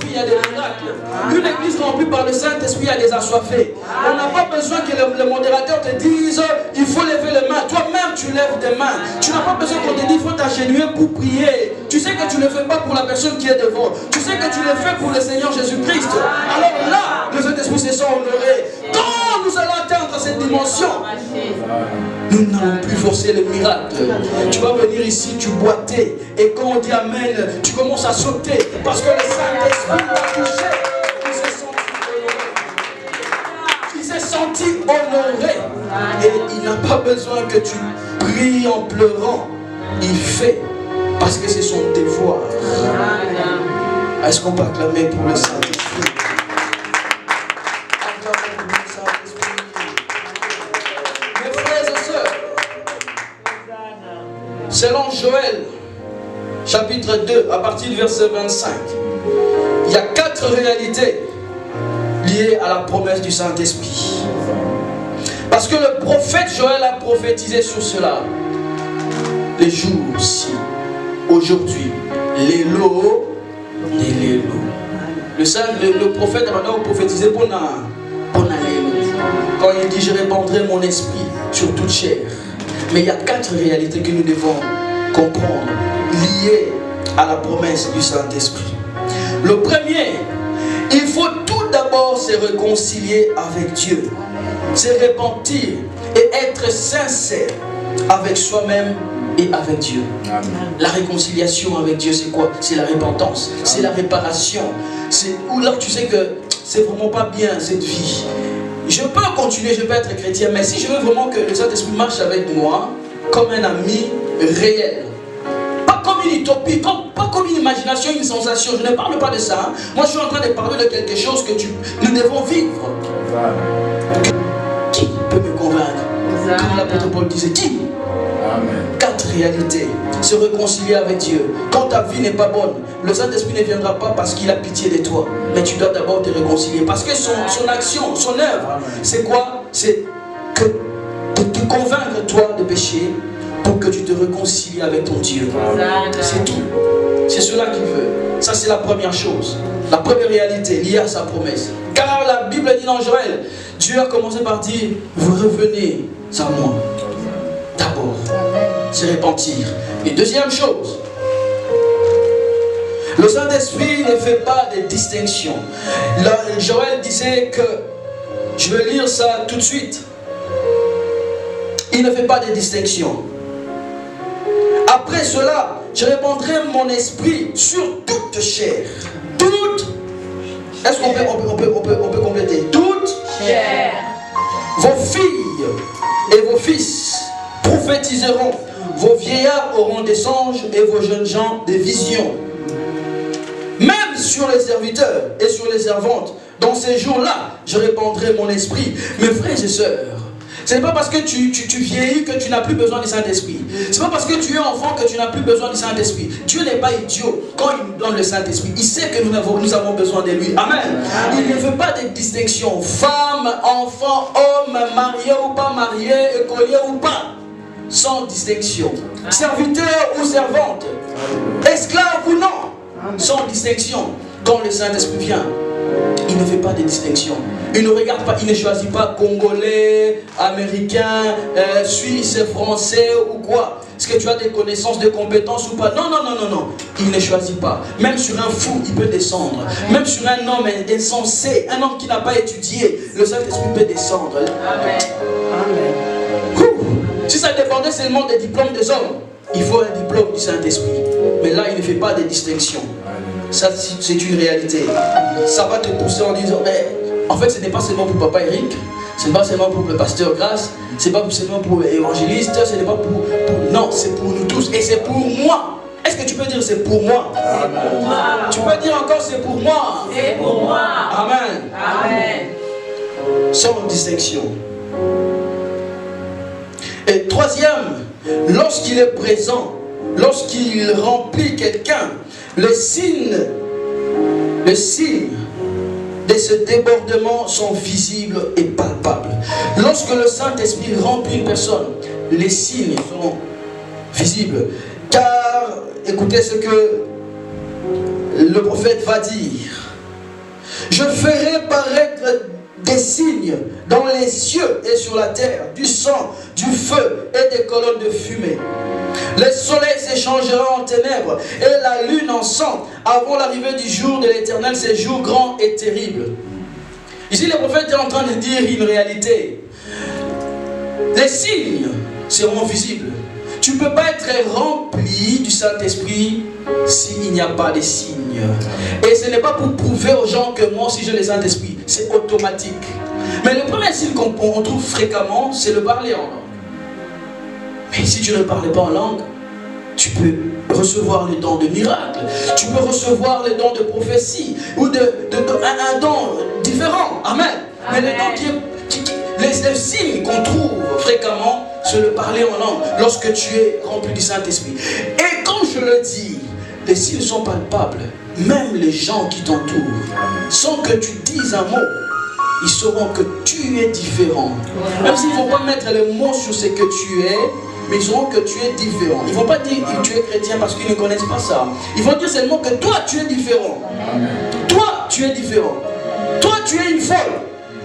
Il y a des miracles. Une église remplie par le Saint-Esprit, il y a des assoiffés. On n'a pas besoin que le modérateur te dise il faut lever les mains. Toi-même, tu lèves des mains. Tu n'as pas besoin qu'on te dise il faut t'agenouiller pour prier. Tu sais que tu ne le fais pas pour la personne qui est devant. Tu sais que tu le fais pour le Seigneur Jésus-Christ. Alors là, le Saint-Esprit se sent honoré. Quand nous allons atteindre cette dimension, nous n'allons plus forcer le miracle. Tu vas venir ici, tu boiter. Et quand on dit Amen, tu commences à sauter. Parce que le Saint-Esprit t'a touché. Il s'est senti honoré. Et il n'a pas besoin que tu pries en pleurant. Il fait. Parce que c'est son devoir. Est-ce qu'on peut acclamer pour le Saint-Esprit? Selon Joël, chapitre 2, à partir du verset 25, il y a 4 réalités liées à la promesse du Saint-Esprit. Parce que le prophète Joël a prophétisé sur cela. Les jours-ci, aujourd'hui, l'élo, le prophète a prophétisé pour l'élo. Quand il dit, je répandrai mon esprit sur toute chair. Mais il y a 4 réalités que nous devons comprendre, liées à la promesse du Saint-Esprit. Le premier, il faut tout d'abord se réconcilier avec Dieu, se repentir et être sincère avec soi-même et avec Dieu. Amen. La réconciliation avec Dieu, c'est quoi? C'est la repentance, c'est la réparation. C'est où là tu sais que c'est vraiment pas bien cette vie. Je peux continuer, je peux être chrétien, mais si je veux vraiment que le Saint-Esprit marche avec moi comme un ami réel, pas comme une utopie, pas comme une imagination, une sensation, je ne parle pas de ça. Hein. Moi, je suis en train de parler de quelque chose que nous devons vivre. Qui peut me convaincre? Comme l'apôtre Paul disait, qui? Amen. 4 réalités. Se réconcilier avec Dieu. Quand ta vie n'est pas bonne, le Saint-Esprit ne viendra pas parce qu'il a pitié de toi. Mais tu dois d'abord te réconcilier. Parce que son action, son œuvre, c'est quoi? C'est de te convaincre toi de pécher pour que tu te réconcilies avec ton Dieu. C'est tout. C'est cela qu'il veut. Ça, c'est la première chose. La première réalité liée à sa promesse. Car la Bible dit dans Joël, Dieu a commencé par dire, vous revenez à moi. D'abord, se repentir. Et deuxième chose, le Saint-Esprit ne fait pas de distinction. Là, Joël disait que, je vais lire ça tout de suite, il ne fait pas de distinction. Après cela, je répandrai mon esprit sur toute chair. Toute. Est-ce qu'on peut compléter? Toute chair. Vos filles et vos fils prophétiseront. Vos vieillards auront des songes et vos jeunes gens des visions. Même sur les serviteurs et sur les servantes, dans ces jours-là, je répandrai mon esprit. Mes frères et sœurs, ce n'est pas parce que tu vieillis que tu n'as plus besoin du Saint-Esprit. Ce n'est pas parce que tu es enfant que tu n'as plus besoin du Saint-Esprit. Dieu n'est pas idiot. Quand il nous donne le Saint-Esprit, il sait que nous avons besoin de lui. Amen. Il ne veut pas de distinction. Femme, enfant, homme, marié ou pas marié, écolier ou pas. Sans distinction. Serviteur ou servante. Esclave ou non. Sans distinction. Quand le Saint-Esprit vient, il ne fait pas de distinction. Il ne regarde pas, il ne choisit pas Congolais, Américain, Suisse, Français ou quoi. Est-ce que tu as des connaissances, des compétences ou pas? Non, non, non, non, non. Il ne choisit pas. Même sur un fou, il peut descendre. Même sur un homme insensé, un homme qui n'a pas étudié, le Saint-Esprit peut descendre. Amen. Amen. Si ça dépendait seulement des diplômes des hommes, il faut un diplôme du Saint-Esprit. Mais là, il ne fait pas de distinction. Ça, c'est une réalité. Ça va te pousser en disant, mais en fait, ce n'est pas seulement pour Papa Eric, ce n'est pas seulement pour le pasteur Grâce, ce n'est pas seulement pour l'évangéliste, ce n'est pas pour... Non, c'est pour nous tous et c'est pour moi. Est-ce que tu peux dire c'est pour moi? Amen. Tu peux dire encore c'est pour moi? C'est pour moi. Amen. Amen. Sans distinction. Et troisième, lorsqu'il est présent, lorsqu'il remplit quelqu'un, les signes de ce débordement sont visibles et palpables. Lorsque le Saint-Esprit remplit une personne, les signes sont visibles. Car, écoutez ce que le prophète va dire. Je ferai paraître des signes dans les cieux et sur la terre, du sang, du feu et des colonnes de fumée. Le soleil s'échangera en ténèbres et la lune en sang avant l'arrivée du jour de l'Éternel, ces jours grands et terribles. Ici, le prophète est en train de dire une réalité. Les signes seront visibles. Tu ne peux pas être rempli du Saint-Esprit s'il n'y a pas de signes. Et ce n'est pas pour prouver aux gens que moi aussi j'ai le Saint-Esprit. C'est automatique. Mais le premier signe qu'on trouve fréquemment, c'est le parler en langue. Mais si tu ne parles pas en langue, tu peux recevoir les dons de miracle. Tu peux recevoir les dons de prophétie ou un don différent. Amen. Mais le don les signes qu'on trouve fréquemment, c'est le parler en langue lorsque tu es rempli du Saint-Esprit. Et comme je le dis, les signes sont palpables. Même les gens qui t'entourent, sans que tu dises un mot, ils sauront que tu es différent. Même s'ils ne vont pas mettre les mots sur ce que tu es, mais ils sauront que tu es différent. Ils ne vont pas dire que tu es chrétien parce qu'ils ne connaissent pas ça. Ils vont dire seulement que toi tu es différent. Toi tu es différent. Toi tu es une folle.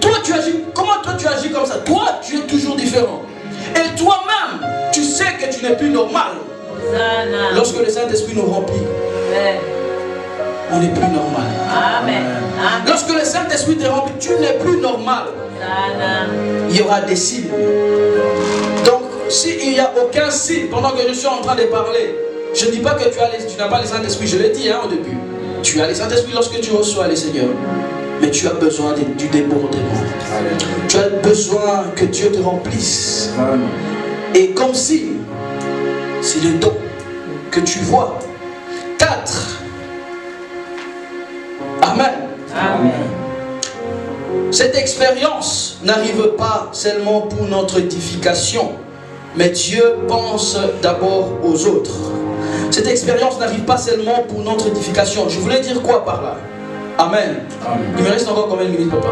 Toi tu agis. Comment toi tu agis comme ça? Toi tu es toujours différent. Et toi-même, tu sais que tu n'es plus normal. Lorsque le Saint-Esprit nous remplit, on n'est plus normal. Amen. Lorsque le Saint-Esprit te remplit, tu n'es plus normal. Il y aura des signes. Donc, s'il n'y a aucun signe, pendant que je suis en train de parler, je ne dis pas que tu n'as pas le Saint-Esprit, je l'ai dit au début. Tu as le Saint-Esprit lorsque tu reçois le Seigneur. Mais tu as besoin du débordement. Tu as besoin que Dieu te remplisse. Et comme signe, c'est le don que tu vois. 4. Amen. Amen. Cette expérience n'arrive pas seulement pour notre édification, mais Dieu pense d'abord aux autres. Cette expérience n'arrive pas seulement pour notre édification. Je voulais dire quoi par là? Amen. Amen. Il me reste encore combien de minutes, papa?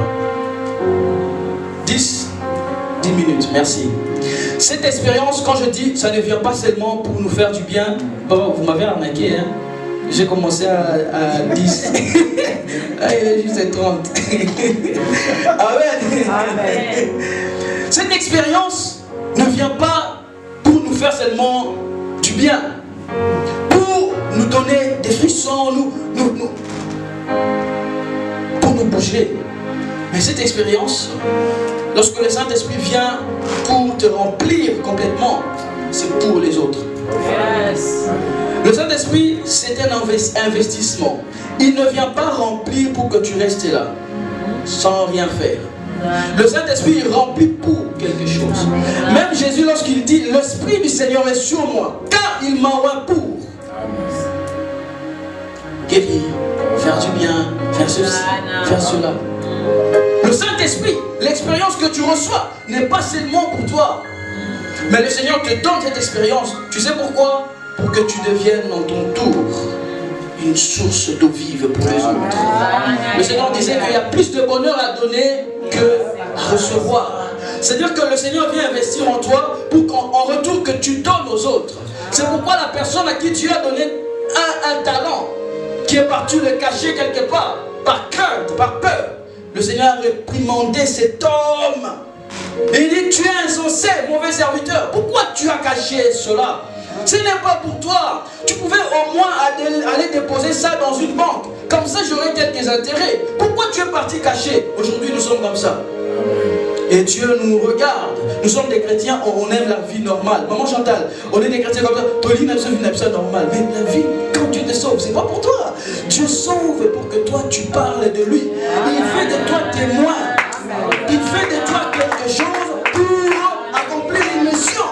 10 minutes, merci. Cette expérience, quand je dis, ça ne vient pas seulement pour nous faire du bien. Papa, vous m'avez arnaqué, hein? J'ai commencé à 10. Ah, il est juste 30. Amen. Amen. Cette expérience ne vient pas pour nous faire seulement du bien, pour nous donner des frissons, pour nous bouger. Mais cette expérience, lorsque le Saint-Esprit vient pour te remplir complètement, c'est pour les autres. Yes. Le Saint-Esprit, c'est un investissement. Il ne vient pas remplir pour que tu restes là, sans rien faire. Le Saint-Esprit remplit pour quelque chose. Même Jésus, lorsqu'il dit, l'Esprit du Seigneur est sur moi, car il m'envoie pour guérir, faire du bien, faire ceci, faire cela. Le Saint-Esprit, l'expérience que tu reçois n'est pas seulement pour toi. Mais le Seigneur te donne cette expérience. Tu sais pourquoi? Pour que tu deviennes dans ton tour une source d'eau vive pour les autres. Le Seigneur disait qu'il y a plus de bonheur à donner que à recevoir. C'est-à-dire que le Seigneur vient investir en toi pour qu'en retour que tu donnes aux autres. C'est pourquoi la personne à qui tu as donné un talent qui est parti le cacher quelque part, par crainte, par peur, le Seigneur a réprimandé cet homme. Et il dit, tu es insensé, mauvais serviteur. Pourquoi tu as caché cela? Ce n'est pas pour toi. Tu pouvais au moins aller déposer ça dans une banque. Comme ça, j'aurais quelques intérêts. Pourquoi tu es parti cacher? Aujourd'hui, nous sommes comme ça. Et Dieu nous regarde. Nous sommes des chrétiens, on aime la vie normale. Maman Chantal, on est des chrétiens comme ça. Pauline aime une vie normale. Mais la vie, quand Dieu te sauve, c'est pas pour toi. Dieu sauve pour que toi tu parles de lui. Il fait de toi témoin. Il fait de toi quelque chose pour accomplir une mission.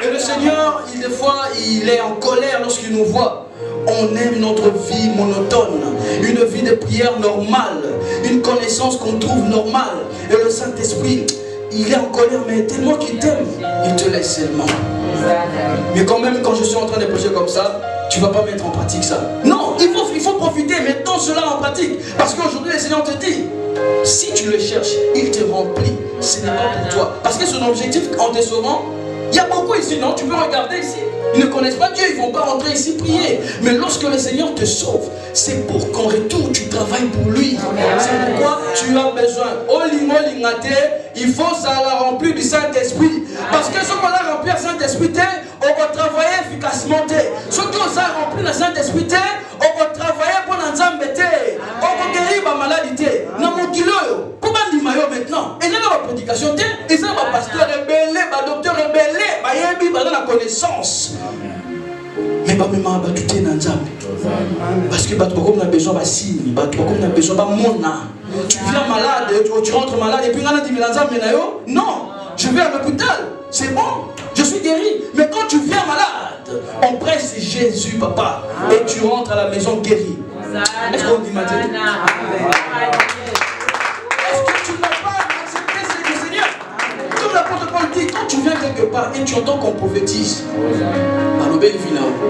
Et le Seigneur, des fois, il est en colère lorsqu'il nous voit. On aime notre vie monotone, une vie de prière normale, une connaissance qu'on trouve normale. Et le Saint-Esprit, il est en colère, mais tellement qu'il t'aime, il te laisse seulement. Mais quand même, quand je suis en train de prêcher comme ça, tu ne vas pas mettre en pratique ça. Non, il faut profiter, mettons cela en pratique. Parce qu'aujourd'hui, le Seigneur te dit, si tu le cherches, il te remplit. Ce n'est pas pour toi. Parce que son objectif en te sauvant, il y a beaucoup ici, non? Tu peux regarder ici. Ils ne connaissent pas Dieu, ils ne vont pas rentrer ici prier. Mais lorsque le Seigneur te sauve, c'est pour qu'en retour, tu travailles pour lui. C'est pourquoi tu as besoin. Il faut ça la remplir du Saint-Esprit. Parce que ce qu'on a rempli le Saint-Esprit, on va travailler efficacement. Ce qu'on a rempli le Saint-Esprit, on va travailler pour l'ensemble. On va guérir la maladie. Dans mon kilo, pour maintenant, et là, la prédication, et ça, le pasteur rebelle, le docteur rebelle, il y a la connaissance. Mais pas même tout est dans le parce que comme on a besoin de signes, comme on a besoin de mona. Tu viens malade, tu rentres malade, et puis on a dit non, je vais à l'hôpital, c'est bon, je suis guéri. Mais quand tu viens malade, on presse Jésus, papa, et tu rentres à la maison guéri. Est-ce qu'on dit maintenant? Est-ce que tu n'as pas accepté ce Seigneur? Comme l'apôtre Paul dit, quand tu viens quelque part et tu entends qu'on prophétise,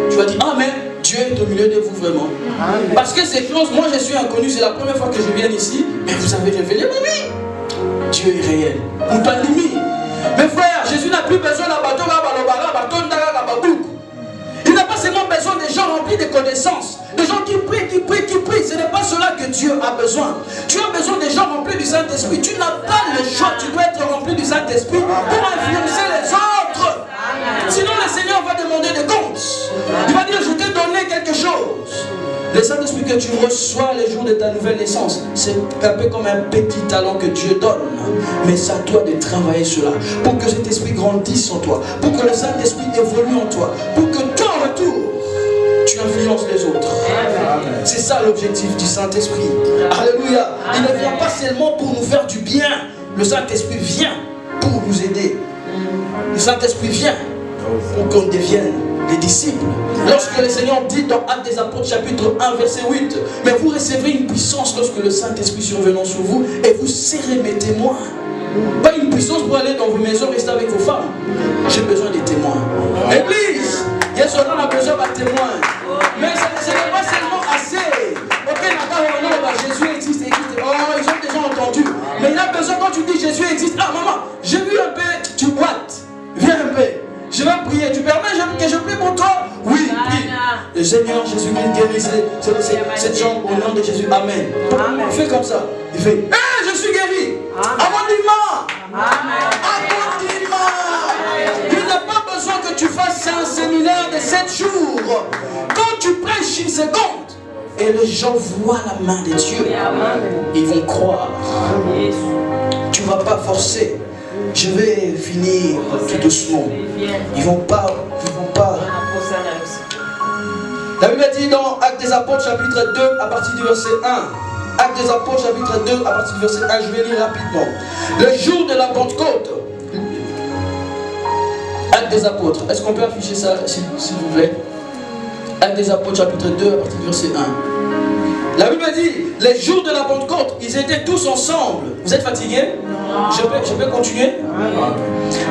tu vas dire, ah mais Dieu est au milieu de vous vraiment. Parce que ces choses, moi je suis inconnu, c'est la première fois que je viens ici, mais vous avez révélé, mais oui, Dieu est réel. Mes frères, Jésus n'a plus besoin d'un bateau, il n'a pas seulement besoin des gens remplis de connaissances, des gens qui prient, qui prient, qui prient. Ce n'est pas cela que Dieu a besoin. Tu as besoin des gens remplis du Saint-Esprit. Tu n'as pas le choix, tu dois être rempli du Saint-Esprit pour influencer les autres. Sinon le Seigneur va demander des comptes. Il va dire, je t'ai donné quelque chose. Le Saint-Esprit que tu reçois les jours de ta nouvelle naissance, c'est un peu comme un petit talent que Dieu donne. Mais c'est à toi de travailler cela, pour que cet esprit grandisse en toi, pour que le Saint-Esprit évolue en toi, pour que toi en retour, tu influences les autres. C'est ça l'objectif du Saint-Esprit. Alléluia. Il ne vient pas seulement pour nous faire du bien. Le Saint-Esprit vient pour nous aider. Le Saint-Esprit vient pour qu'on devienne des disciples. Lorsque le Seigneur dit dans Actes des Apôtres chapitre 1 verset 8, mais vous recevrez une puissance lorsque le Saint-Esprit survenant sur vous et vous serez mes témoins. Pas une puissance pour aller dans vos maisons, rester avec vos femmes. J'ai besoin des témoins. L'église, on a besoin de témoins. Mais ce n'est pas seulement assez. Ok, Jésus existe. Oh, ils ont déjà entendu. Mais il a besoin quand tu dis Jésus existe. Ah maman, j'ai vu un peu, tu boites. Viens un peu. Je vais prier. Tu permets que je prie pour toi? Oui, prie. Le Seigneur Jésus-Christ guérit cette jambe au nom de Jésus. Amen. Il fait comme ça. Il fait, hey, je suis guéri. Abondamment. Il n'a pas besoin que tu fasses un séminaire de 7 jours. Quand tu prêches une seconde, et les gens voient la main de Dieu, ils vont croire. Tu ne vas pas forcer. Je vais finir tout doucement. Ils vont pas. La Bible dit dans Actes des Apôtres chapitre 2 à partir du verset 1. Actes des Apôtres chapitre 2 à partir du verset 1. Je vais lire rapidement. Le jour de la Pentecôte. Actes des Apôtres. Est-ce qu'on peut afficher ça s'il vous plaît? Actes des Apôtres chapitre 2 à partir du verset 1. La Bible dit, les jours de la Pentecôte, ils étaient tous ensemble. Vous êtes fatigués? Je peux continuer?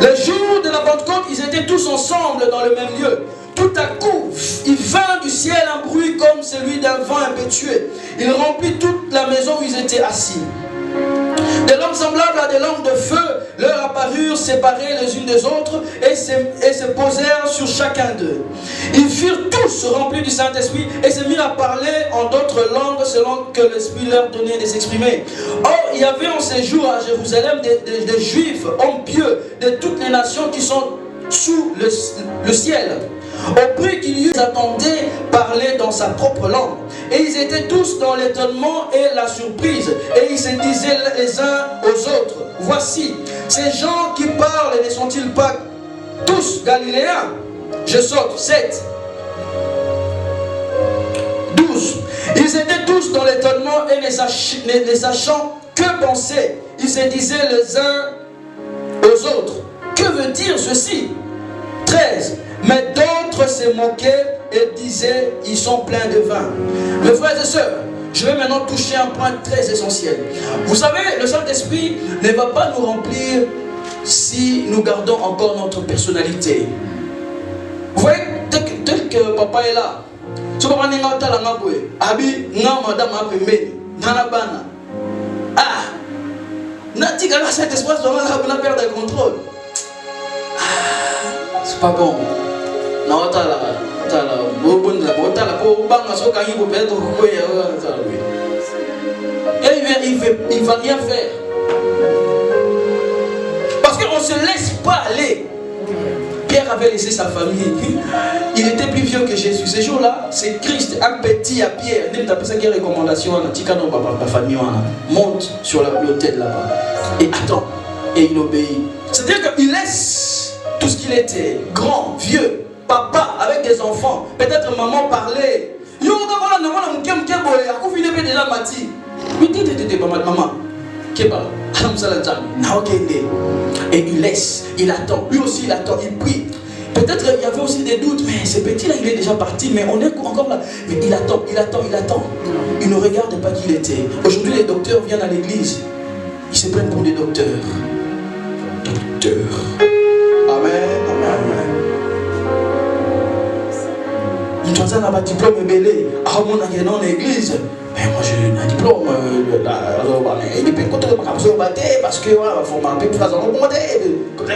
Les jours de la Pentecôte, ils étaient tous ensemble dans le même lieu. Tout à coup, il vint du ciel un bruit comme celui d'un vent impétueux. Il remplit toute la maison où ils étaient assis. Des langues semblables à des langues de feu leur apparurent séparées les unes des autres et se posèrent sur chacun d'eux. Ils furent tous remplis du Saint-Esprit et se mirent à parler en d'autres langues selon que l'Esprit leur donnait de s'exprimer. Or, il y avait en ces jours à Jérusalem des Juifs, hommes pieux, de toutes les nations qui sont sous le ciel. au bruit qu'il y eut, ils attendaient parler dans sa propre langue. Et ils étaient tous dans l'étonnement et la surprise. Et ils se disaient les uns aux autres, voici, ces gens qui parlent ne sont-ils pas tous galiléens? Je saute. 7. 12. Ils étaient tous dans l'étonnement et ne sachant que penser. Ils se disaient les uns aux autres, que veut dire ceci? 13. Mais d'autres se moquaient et disaient, ils sont pleins de vin. Mes frères et sœurs, je vais maintenant toucher un point très essentiel. Vous savez, le Saint-Esprit ne va pas nous remplir si nous gardons encore notre personnalité. Vous voyez, tel que papa est là, si papa n'est pas là, abi, non, madame, nanabana. Ah, Nati Gala, cet espace doit perdre le contrôle. C'est pas bon. Non, il ne va rien faire. Parce qu'on ne se laisse pas aller. Pierre avait laissé sa famille. Il était plus vieux que Jésus. Ce jour-là, c'est Christ, un petit à Pierre. Il a fait une recommandation à la famille. Monte sur l'autel là-bas. Et attends. Et il obéit. C'est-à-dire qu'il laisse tout ce qu'il était, grand, vieux, papa, avec des enfants. Peut-être maman parlait. Maman. Et il laisse, il attend. Lui aussi il attend, il prie. Peut-être il y avait aussi des doutes, mais ce petit-là il est déjà parti, mais on est encore là. Mais il attend, il attend, il attend. Il ne regarde pas qui il était. Aujourd'hui les docteurs viennent à l'église. Ils se prennent pour des docteurs. Docteurs. Amen, amen. Nous avons un diplôme belé. Ah, mon aïe dans l'église. Mais moi j'ai un diplôme. Parce que voilà, il faut m'appeler pour faire un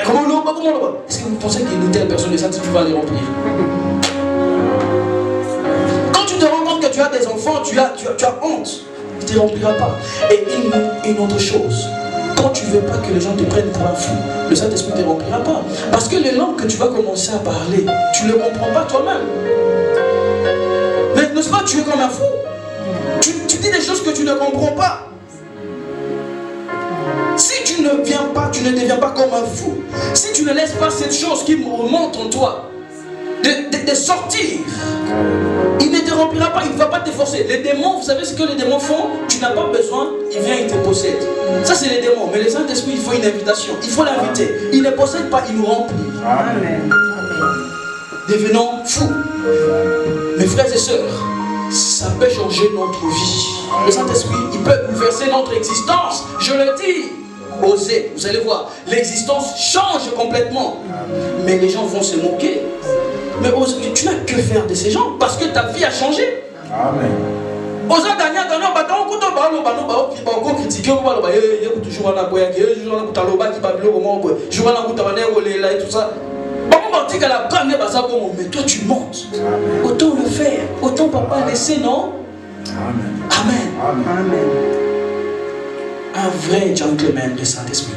comment est-ce que vous pensez qu'une telle personne de Saint-Esprit va les remplir? Quand tu te rends compte que tu as des enfants, tu as honte. Il ne te remplira pas. Et une autre chose. Quand tu ne veux pas que les gens te prennent pour un fou, le Saint-Esprit ne te remplira pas. Parce que les langues que tu vas commencer à parler, tu ne les comprends pas toi-même. Mais n'est-ce pas, tu es comme un fou. Tu dis des choses que tu ne comprends pas. Si tu ne viens pas, tu ne deviens pas comme un fou. Si tu ne laisses pas cette chose qui remonte en toi de sortir, il ne te remplira pas, il ne va pas te forcer. Les démons, vous savez ce que les démons font? Tu n'as pas besoin, il vient, il te possède. Ça c'est les démons. Mais le Saint-Esprit, il faut une invitation. Il faut l'inviter. Il ne possède pas, il nous remplit. Amen. Devenons fous. Mes frères et sœurs, ça peut changer notre vie. Le Saint-Esprit, il peut bouleverser notre existence. Je le dis. Osez, vous allez voir, l'existence change complètement. Mais les gens vont se moquer. Mais tu n'as que faire de ces gens parce que ta vie a changé. Amen. Mais toi tu montes. Autant le faire. Autant papa laisser, non? Amen. Amen. Amen. Un vrai gentleman de Saint-Esprit.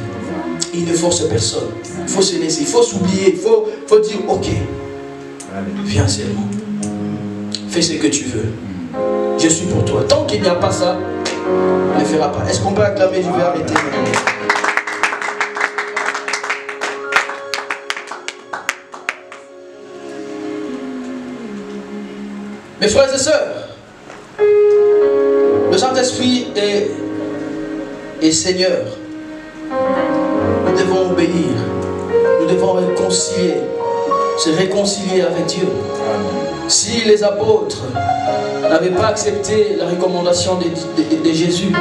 Il ne force personne. Il faut se laisser, il faut s'oublier, il faut dire ok. Viens seulement. Fais ce que tu veux. Je suis pour toi. Tant qu'il n'y a pas ça, on ne le fera pas. Est-ce qu'on peut acclamer? Je vais arrêter. Mes frères et sœurs, le Saint-Esprit est Seigneur. Nous devons obéir. Nous devons se réconcilier avec Dieu. Si les apôtres n'avaient pas accepté la recommandation de Jésus,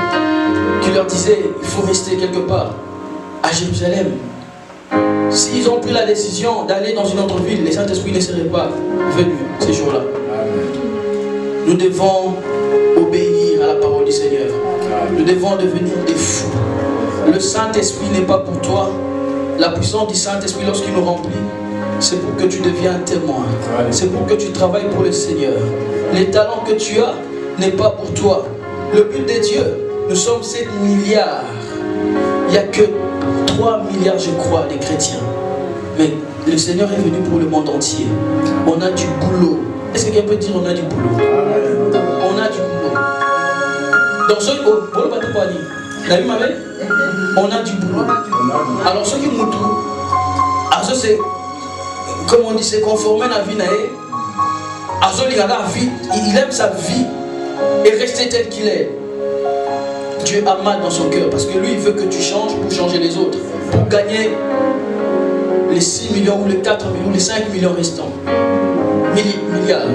qui leur disait il faut rester quelque part à Jérusalem, s'ils ont pris la décision d'aller dans une autre ville, les Saint-Esprit ne seraient pas venus ces jours-là. Nous devons obéir à la parole du Seigneur. Nous devons devenir des fous. Le Saint-Esprit n'est pas pour toi. La puissance du Saint-Esprit lorsqu'il nous remplit, c'est pour que tu deviens un témoin. C'est pour que tu travailles pour le Seigneur. Les talents que tu as n'est pas pour toi. Le but de Dieu, nous sommes 7 milliards. Il n'y a que 3 milliards, je crois, de chrétiens. Mais le Seigneur est venu pour le monde entier. On a du boulot. Est-ce que quelqu'un peut dire on a du boulot? On a du boulot. Donc ceux qui on a du boulot. Alors ceux qui moutent, c'est comme on dit, c'est conformer à la vie. Il aime sa vie et rester tel qu'il est. Dieu a mal dans son cœur parce que lui il veut que tu changes pour changer les autres, pour gagner les 6 millions ou les 4 millions ou les 5 millions restants. Milliards.